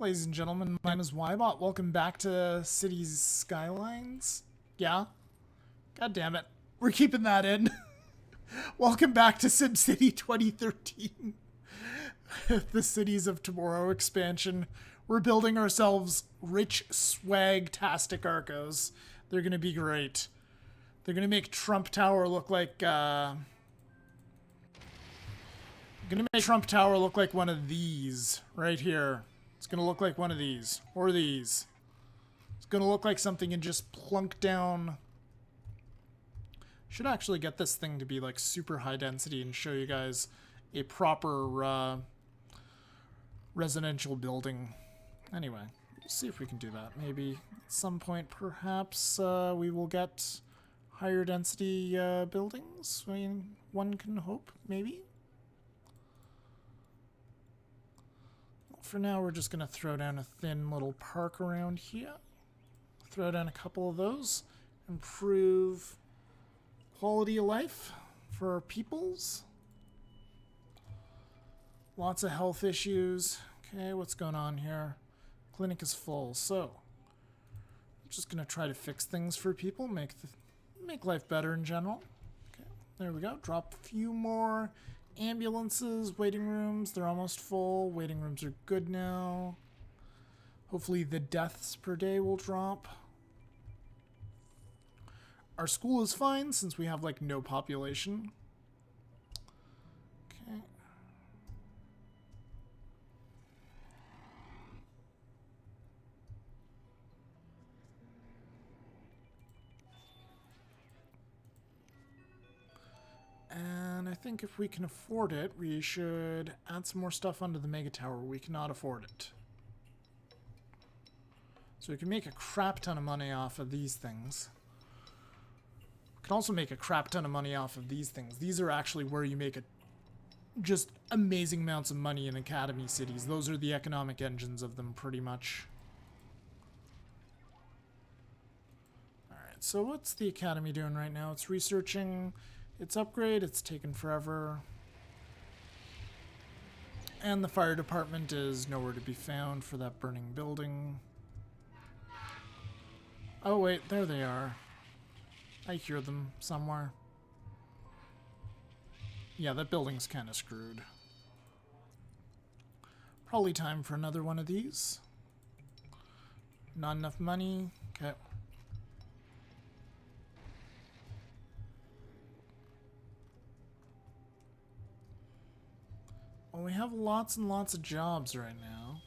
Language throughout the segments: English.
Ladies and gentlemen, my name is Ybot. Welcome back to Cities Skylines. Yeah? God damn it. We're keeping that in. Welcome back to SimCity 2013. The Cities of Tomorrow expansion. We're building ourselves rich, swagtastic Arcos. They're gonna be great. They're gonna make Trump Tower look like, gonna make Trump Tower look like one of these right here. It's gonna look like one of these. Or these. It's gonna look like something and just plunk down. Should actually get this thing to be like super high density and show you guys a proper residential building. Anyway, we'll see if we can do that. Maybe at some point perhaps we will get higher density buildings. I mean, one can hope, maybe. For now, we're just going to throw down a thin little park around here. Throw down a couple of those. Improve quality of life for our peoples. Lots of health issues. Okay, what's going on here? Clinic is full, so I'm just going to try to fix things for people, make life better in general. Okay, there we go. Drop a few more ambulances, waiting rooms. They're almost full. Waiting rooms are good now. Hopefully the deaths per day will drop. Our school is fine since we have like no population. Okay. And I think if we can afford it, we should add some more stuff onto the Mega Tower. We cannot afford it. So we can make a crap ton of money off of these things. We can also make a crap ton of money off of these things. These are actually where you make just amazing amounts of money in Academy cities. Those are the economic engines of them, pretty much. Alright, so what's the Academy doing right now? It's researching its upgrade. It's taken forever. And the fire department is nowhere to be found for that burning building. Oh wait, there they are. I hear them somewhere. Yeah, that building's kind of screwed. Probably time for another one of these. Not enough money. Okay. Well, we have lots and lots of jobs right now.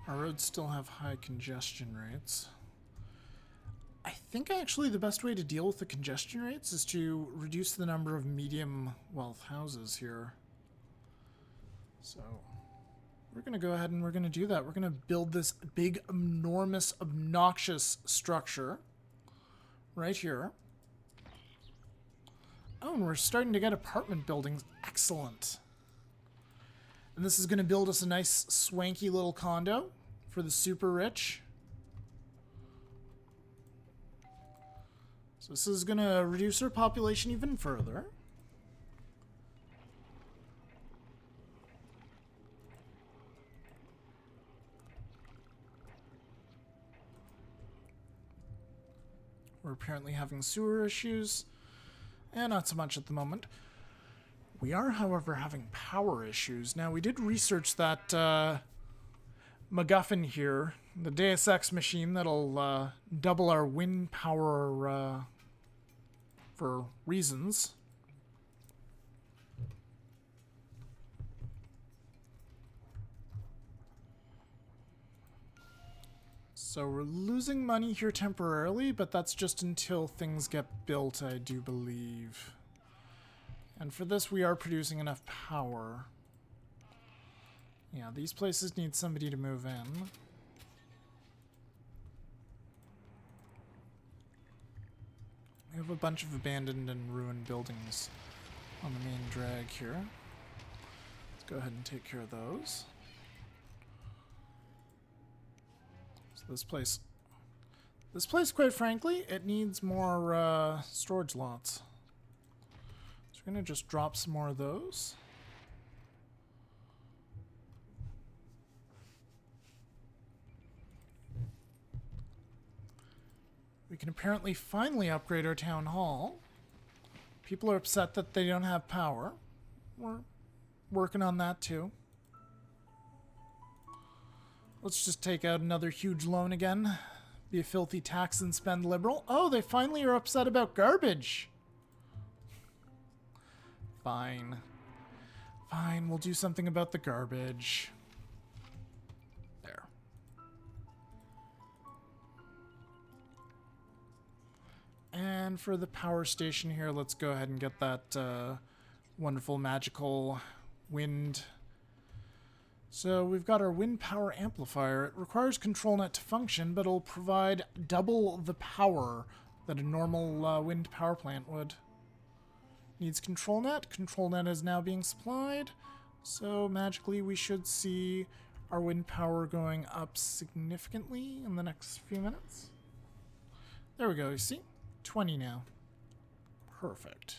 Our roads still have high congestion rates. I think actually the best way to deal with the congestion rates is to reduce the number of medium wealth houses here. So we're going to go ahead and we're going to do that. We're going to build this big, enormous, obnoxious structure right here. Oh, and we're starting to get apartment buildings. Excellent. And this is going to build us a nice, swanky little condo for the super rich. So this is going to reduce our population even further. We're apparently having sewer issues, and not so much at the moment. We are, however, having power issues. Now, we did research that MacGuffin here, the Deus Ex machine that'll double our wind power for reasons. So we're losing money here temporarily, but that's just until things get built, I do believe. And for this, we are producing enough power. Yeah, these places need somebody to move in. We have a bunch of abandoned and ruined buildings on the main drag here. Let's go ahead and take care of those. So this place, quite frankly, it needs more storage lots. So we're going to just drop some more of those. We can apparently finally upgrade our town hall. People are upset that they don't have power. We're working on that too. Let's just take out another huge loan again. Be a filthy tax and spend liberal. Oh, they finally are upset about garbage. Fine. Fine, we'll do something about the garbage. There. And for the power station here, let's go ahead and get that wonderful magical wind. So we've got our wind power amplifier. It requires control net to function, but it'll provide double the power that a normal wind power plant would. Needs control net. Control net is now being supplied. So magically we should see our wind power going up significantly in the next few minutes. There we go, you see? 20 now. Perfect.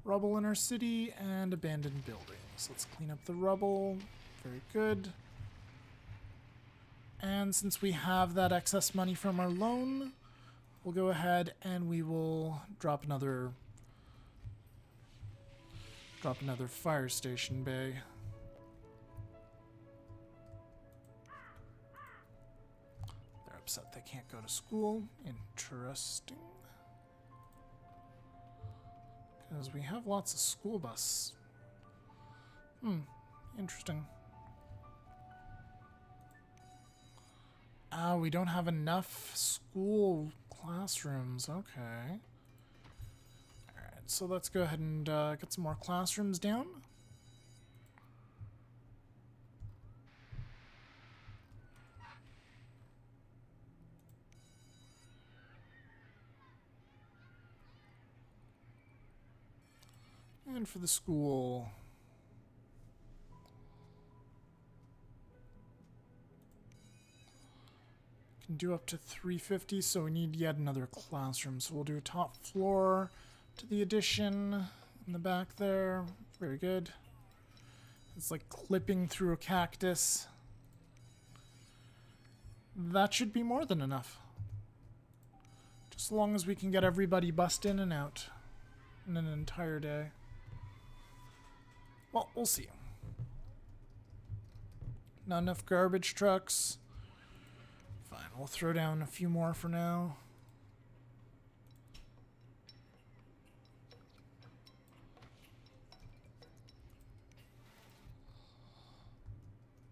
Rubble in our city and abandoned buildings. Let's clean up the rubble. Very good. And since we have that excess money from our loan, we'll go ahead and we will drop another fire station bay. They're upset they can't go to school. Interesting. Because we have lots of school bus. Interesting. Ah, we don't have enough school classrooms. Okay. Alright, so let's go ahead and get some more classrooms down. And for the school, can do up to 350, so we need yet another classroom. So we'll do a top floor to the addition in the back there. Very good. It's like clipping through a cactus. That should be more than enough. Just as long as we can get everybody bussed in and out in an entire day. Well, we'll see. Not enough garbage trucks. Fine, we'll throw down a few more for now.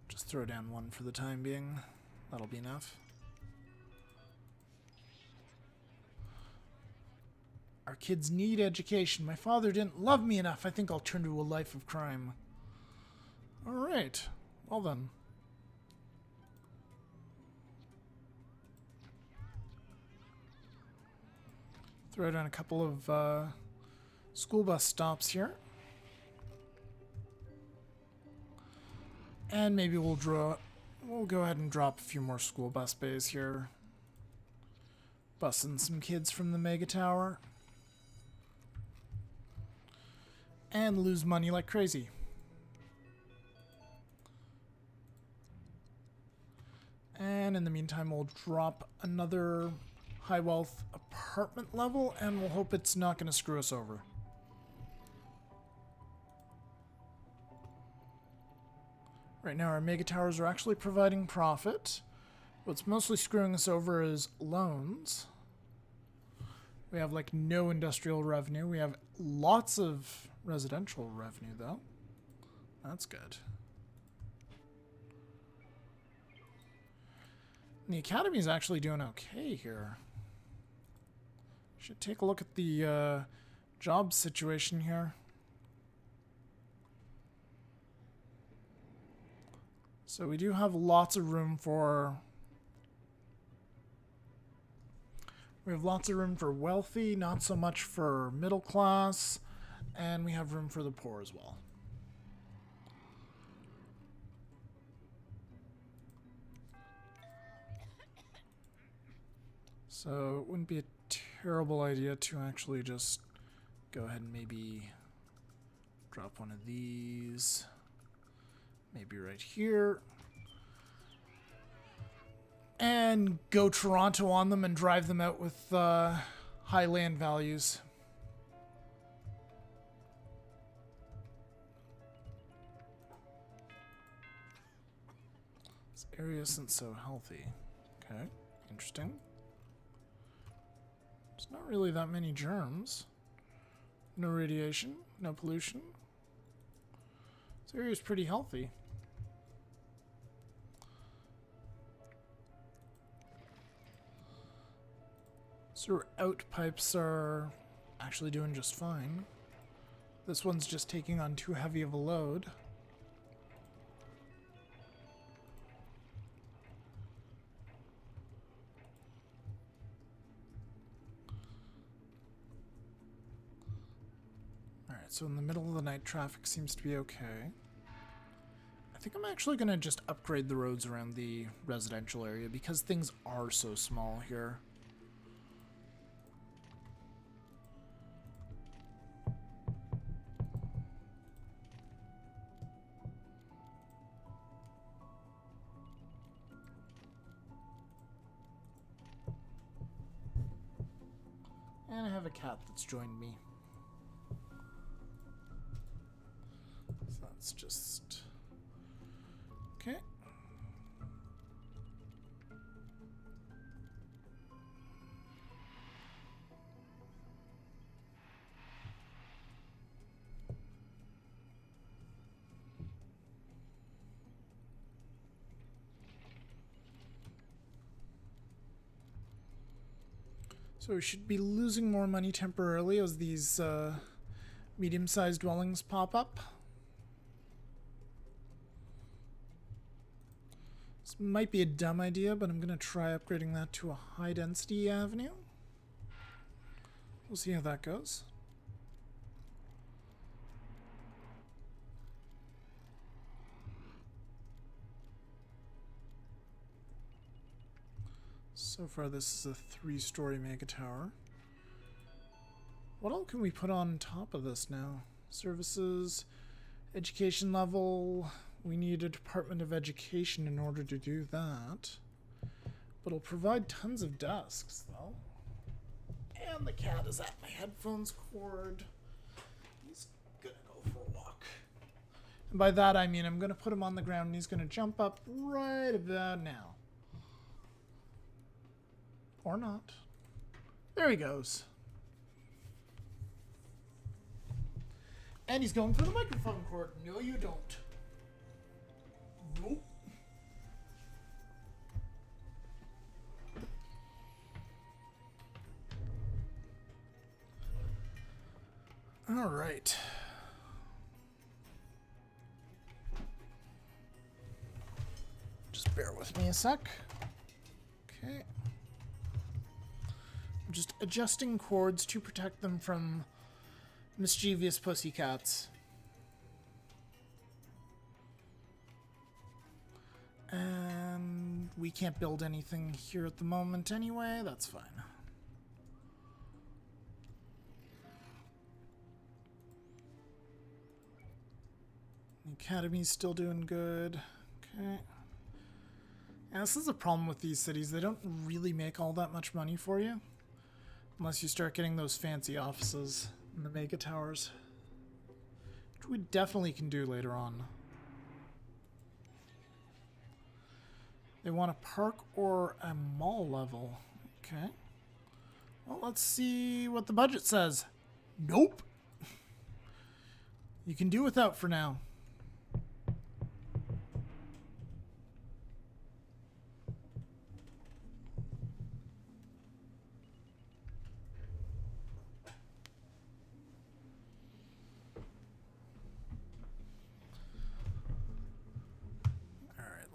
Just throw down one for the time being. That'll be enough. Our kids need education. My father didn't love me enough. I think I'll turn to a life of crime. Alright. Well then. Throw down a couple of school bus stops here. And maybe we'll go ahead and drop a few more school bus bays here. Bussing some kids from the mega tower. And lose money like crazy. And in the meantime, we'll drop another high wealth apartment level, and we'll hope it's not going to screw us over. Right now, our mega towers are actually providing profit. What's mostly screwing us over is loans. We have like no industrial revenue. We have lots of residential revenue, though. That's good. And the academy is actually doing okay here. Should take a look at the job situation here. So we do have lots of room for... We have lots of room for wealthy, not so much for middle class, and we have room for the poor as well. So it wouldn't be a terrible idea to actually just go ahead and maybe drop one of these. Maybe right here. And go Toronto on them and drive them out with high land values. This area isn't so healthy. Okay, interesting. There's not really that many germs. No radiation, no pollution. This area is pretty healthy. Sewer out pipes are actually doing just fine. This one's just taking on too heavy of a load. Alright, so in the middle of the night, traffic seems to be okay. I think I'm actually going to just upgrade the roads around the residential area because things are so small here. And I have a cat that's joined me. So that's just... okay. So we should be losing more money temporarily as these medium-sized dwellings pop up. This might be a dumb idea, but I'm going to try upgrading that to a high-density avenue. We'll see how that goes. So far, this is a 3-story mega tower. What all can we put on top of this now? Services, education level. We need a Department of Education in order to do that. But it'll provide tons of desks, though. And the cat is at my headphones cord. He's gonna go for a walk. And by that I mean I'm gonna put him on the ground and he's gonna jump up right about now. Or not. There he goes. And he's going for the microphone cord. No, you don't. Nope. All right. Just bear with me a sec. Okay. I'm just adjusting cords to protect them from mischievous pussycats. And we can't build anything here at the moment anyway, that's fine. The academy's still doing good. Okay. Yeah, this is a problem with these cities. They don't really make all that much money for you. Unless you start getting those fancy offices in the mega towers. Which we definitely can do later on. They want a park or a mall level. Okay. Well, let's see what the budget says. Nope. You can do without for now.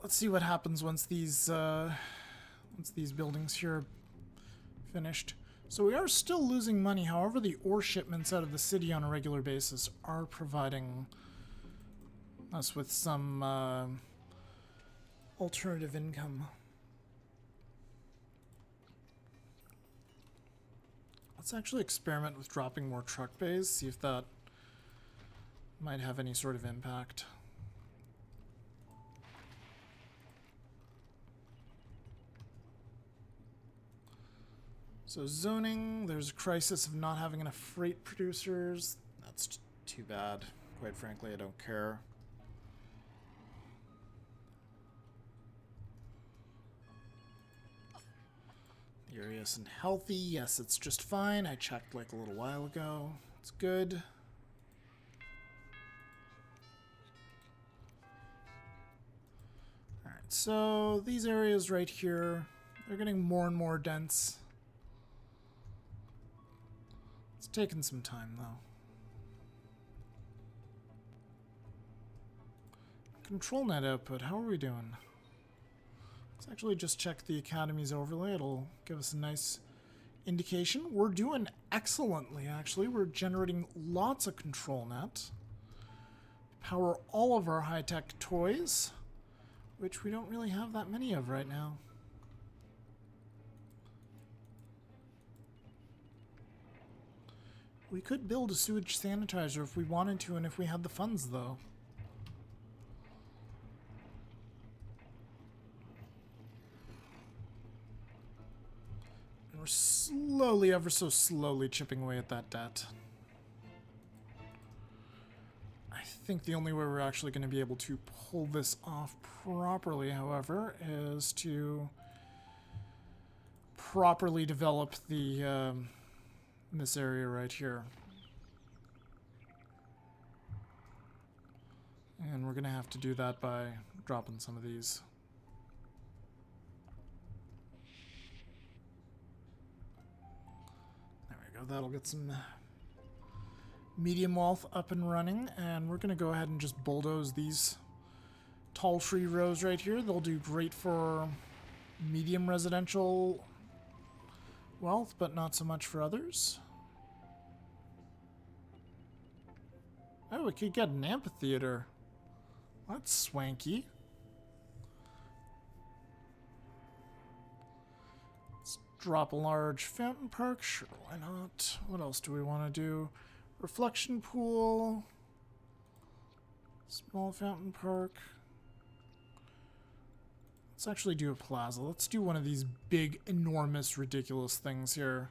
Let's see what happens once these buildings here are finished. So we are still losing money. However, the ore shipments out of the city on a regular basis are providing us with some alternative income. Let's actually experiment with dropping more truck bays, see if that might have any sort of impact. So zoning, there's a crisis of not having enough freight producers. That's too bad. Quite frankly, I don't care. The area isn't healthy. Yes, it's just fine. I checked like a little while ago. It's good. Alright, so these areas right here, they're getting more and more dense. It's taken some time, though. Control net output, how are we doing? Let's actually just check the Academy's overlay. It'll give us a nice indication. We're doing excellently, actually. We're generating lots of control net. Power all of our high-tech toys, which we don't really have that many of right now. We could build a sewage sanitizer if we wanted to and if we had the funds, though. And we're slowly, ever so slowly chipping away at that debt. I think the only way we're actually going to be able to pull this off properly, however, is to properly develop the this area right here. And we're going to have to do that by dropping some of these. There we go. That'll get some medium wealth up and running. And we're going to go ahead and just bulldoze these tall tree rows right here. They'll do great for medium residential wealth, but not so much for others. Oh, we could get an amphitheater. That's swanky. Let's drop a large fountain park. Sure, why not? What else do we want to do? Reflection pool. Small fountain park. Let's actually do a plaza. Let's do one of these big, enormous, ridiculous things here.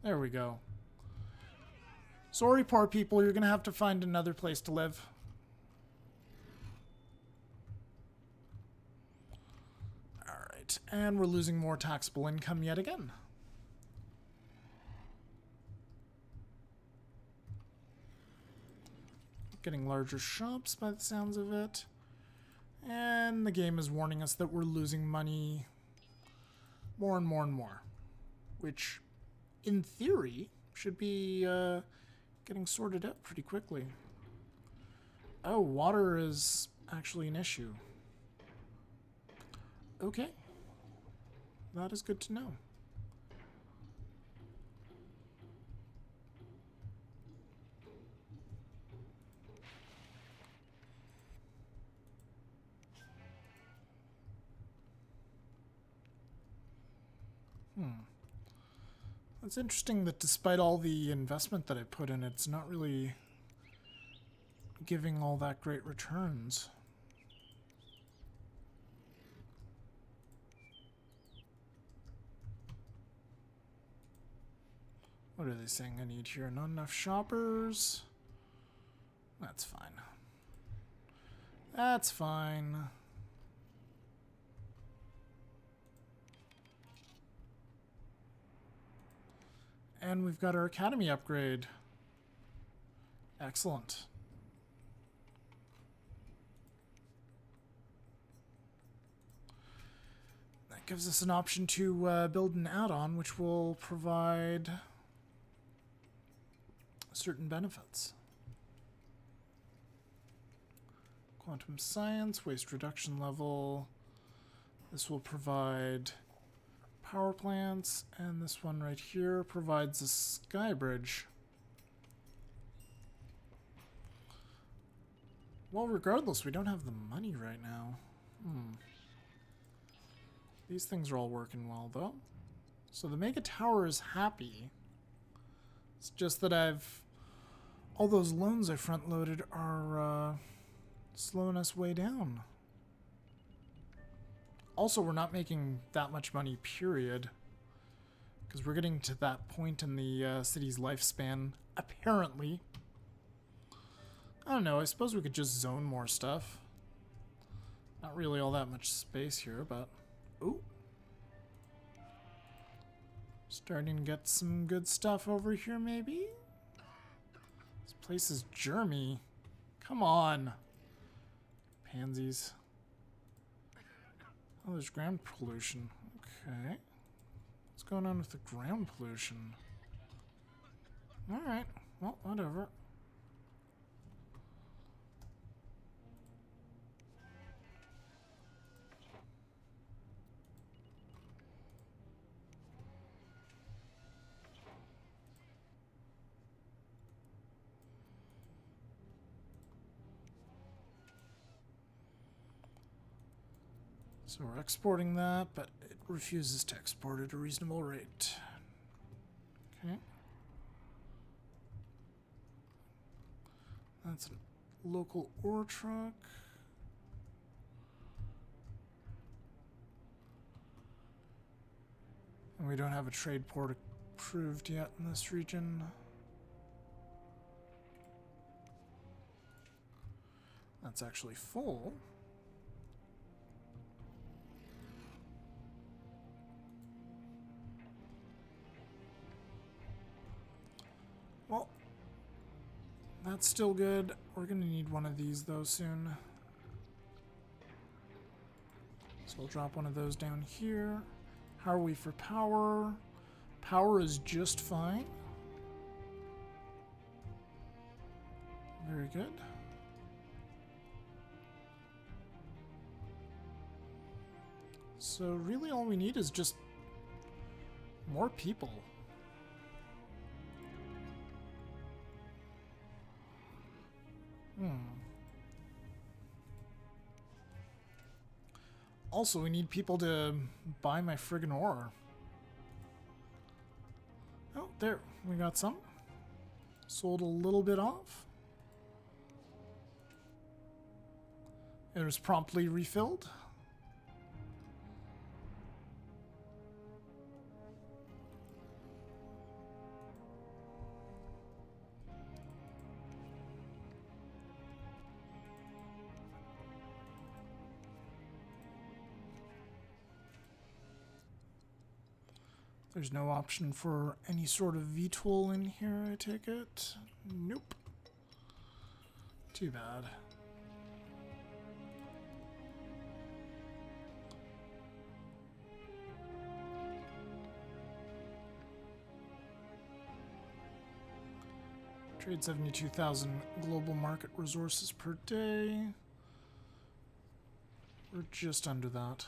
There we go. Sorry, poor people, you're going to have to find another place to live. Alright, and we're losing more taxable income yet again. Getting larger shops by the sounds of it. And the game is warning us that we're losing money more and more and more. Which, in theory, should be getting sorted out pretty quickly. Oh, water is actually an issue. Okay. That is good to know. It's interesting that despite all the investment that I put in, it's not really giving all that great returns. What are they saying I need here? Not enough shoppers? That's fine. That's fine. And we've got our academy upgrade. Excellent. That gives us an option to build an add-on which will provide certain benefits. Quantum science, waste reduction level. This will provide power plants, and this one right here provides a sky bridge. Well, regardless, we don't have the money right now. These things are all working well, though. So the Mega Tower is happy. It's just that all those loans I front-loaded are slowing us way down. Also, we're not making that much money, period. Because we're getting to that point in the city's lifespan, apparently. I don't know, I suppose we could just zone more stuff. Not really all that much space here, but... Ooh. Starting to get some good stuff over here, maybe? This place is germy. Come on. Pansies. Oh, there's ground pollution. Okay. What's going on with the ground pollution? Alright. Well, whatever. So we're exporting that, but it refuses to export at a reasonable rate. Okay. That's a local ore truck. And we don't have a trade port approved yet in this region. That's actually full. Well, that's still good. We're going to need one of these, though, soon. So I'll drop one of those down here. How are we for power? Power is just fine. Very good. So really all we need is just more people. Also, we need people to buy my friggin' ore. Oh, there. We got some. Sold a little bit off. It was promptly refilled. There's no option for any sort of VTOL in here, I take it? Nope. Too bad. Trade 72,000 global market resources per day. We're just under that.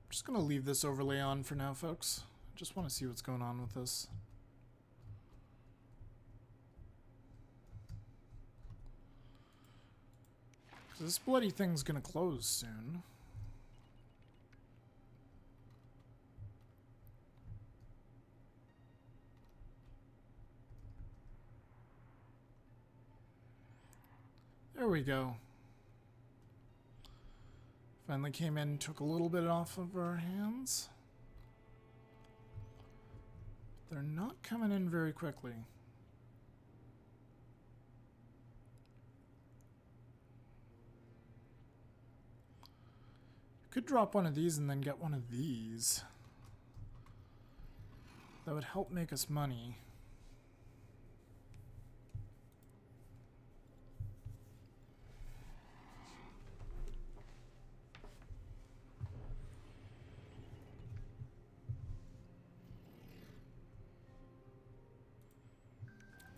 Just gonna leave this overlay on for now, folks. Just want to see what's going on with this. This bloody thing's gonna close soon. There we go. Finally came in, took a little bit off of our hands. They're not coming in very quickly. Could drop one of these and then get one of these. That would help make us money.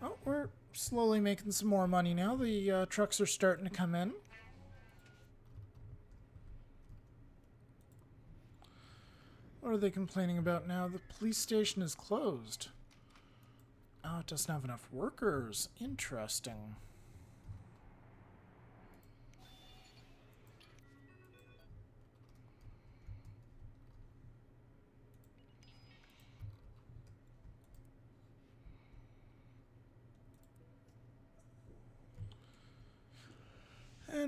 Oh, we're slowly making some more money now. The trucks are starting to come in. What are they complaining about now? The police station is closed. Oh, it doesn't have enough workers. Interesting.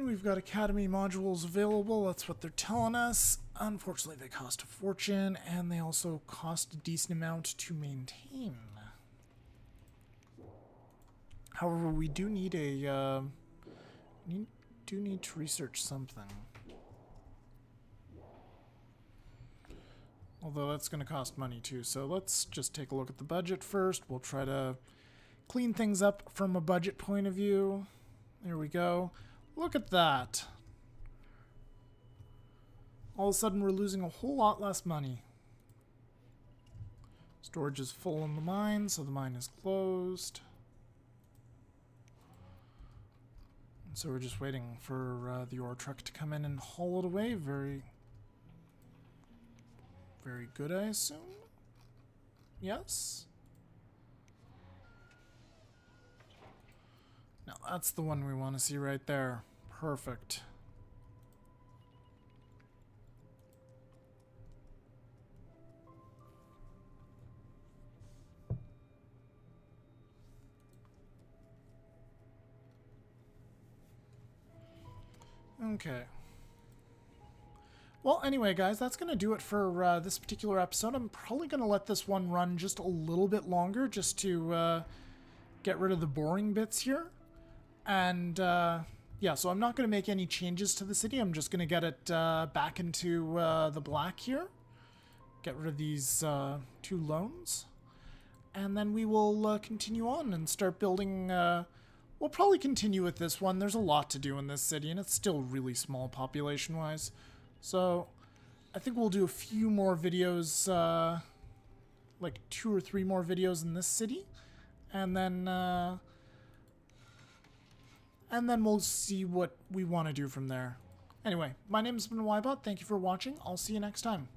And we've got Academy modules available. That's what they're telling us. Unfortunately, they cost a fortune, and they also cost a decent amount to maintain. However, we do need a... do need to research something. Although that's going to cost money too, so let's just take a look at the budget first. We'll try to clean things up from a budget point of view. There we go. Look at that. All of a sudden we're losing a whole lot less money. Storage is full in the mine, so the mine is closed. And so we're just waiting for the ore truck to come in and haul it away. Very good, I assume? Yes? No, that's the one we want to see right there. Perfect. Okay. Well, anyway, guys, that's going to do it for this particular episode. I'm probably going to let this one run just a little bit longer just to get rid of the boring bits here. And, yeah, so I'm not going to make any changes to the city. I'm just going to get it back into the black here. Get rid of these 2 loans. And then we will continue on and start building... we'll probably continue with this one. There's a lot to do in this city, and it's still really small population-wise. So, I think we'll do a few more videos, like 2 or 3 more videos in this city, and then we'll see what we want to do from there. Anyway, my name has been Ybot. Thank you for watching. I'll see you next time.